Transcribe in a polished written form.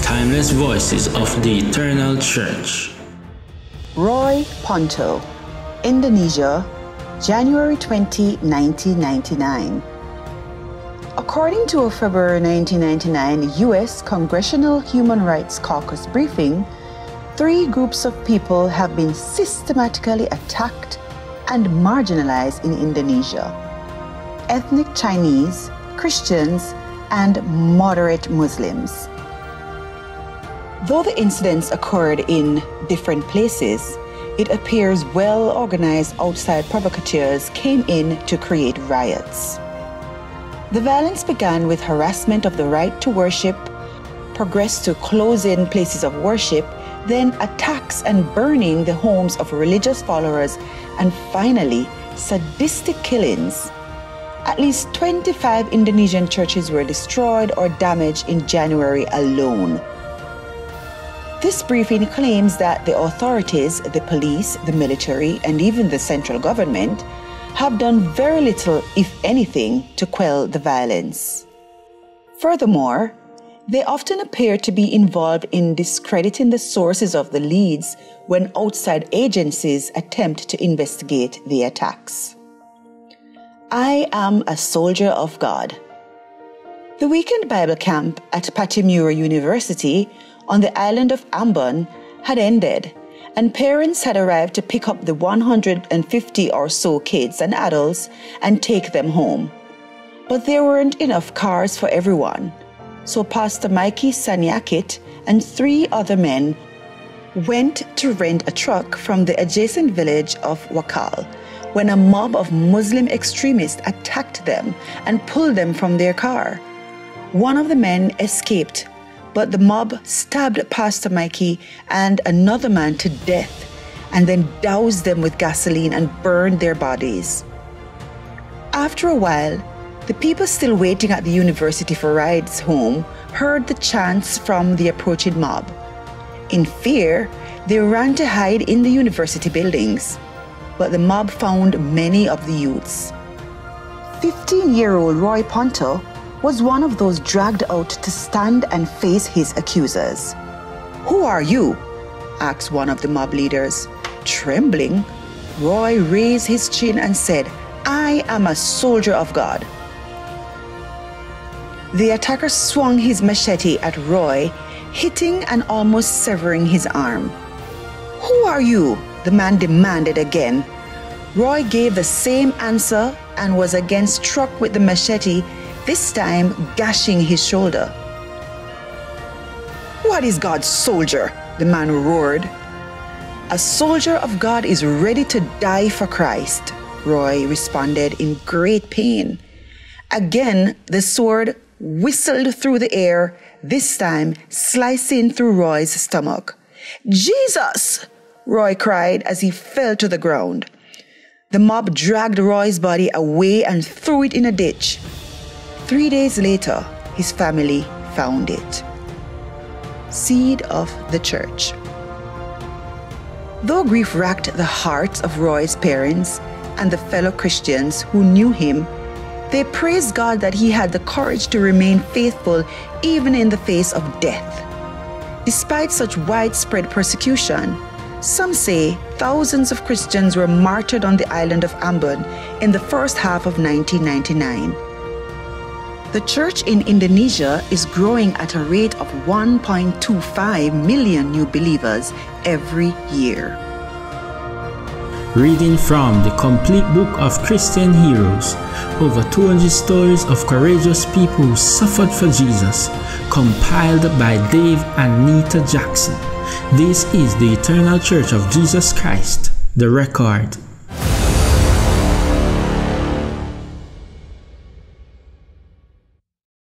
timeless voices of the Eternal Church. Roy Pontoh, Indonesia, January 20, 1999. According to a February 1999 U.S. Congressional Human Rights Caucus briefing, 3 groups of people have been systematically attacked and marginalized in Indonesia: ethnic Chinese, Christians, and moderate Muslims. Though the incidents occurred in different places, it appears well-organized outside provocateurs came in to create riots. The violence began with harassment of the right to worship, progressed to closing places of worship, then attacks and burning the homes of religious followers, and finally, sadistic killings. At least 25 Indonesian churches were destroyed or damaged in January alone. This briefing claims that the authorities, the police, the military, and even the central government have done very little, if anything, to quell the violence. Furthermore, they often appear to be involved in discrediting the sources of the leads when outside agencies attempt to investigate the attacks. I am a soldier of God. The weekend Bible camp at Patimura University on the island of Ambon had ended, and parents had arrived to pick up the 150 or so kids and adults and take them home. But there weren't enough cars for everyone, so Pastor Mikey Sanyakit and 3 other men went to rent a truck from the adjacent village of Wakal when a mob of Muslim extremists attacked them and pulled them from their car. One of the men escaped, but the mob stabbed Pastor Mikey and another man to death and then doused them with gasoline and burned their bodies. After a while, the people still waiting at the university for rides home heard the chants from the approaching mob. In fear, they ran to hide in the university buildings, but the mob found many of the youths. 15-year-old Roy Pontoh was one of those dragged out to stand and face his accusers. "Who are you?" asked one of the mob leaders. Trembling, Roy raised his chin and said, "I am a soldier of God." The attacker swung his machete at Roy, hitting and almost severing his arm. "Who are you?" the man demanded again. Roy gave the same answer and was again struck with the machete, this time gashing his shoulder. "What is God's soldier?" the man roared. "A soldier of God is ready to die for Christ," Roy responded in great pain. Again, the sword whistled through the air, this time slicing through Roy's stomach. "Jesus!" Roy cried as he fell to the ground. The mob dragged Roy's body away and threw it in a ditch. 3 days later, his family found it. Seed of the Church. Though grief racked the hearts of Roy's parents and the fellow Christians who knew him, they praised God that he had the courage to remain faithful even in the face of death. Despite such widespread persecution, some say thousands of Christians were martyred on the island of Ambon in the first half of 1999. The church in Indonesia is growing at a rate of 1.25 million new believers every year. Reading from the complete book of Christian heroes, over 200 stories of courageous people who suffered for Jesus, compiled by Dave and Neta Jackson. This is the Eternal Church of Jesus Christ, the record.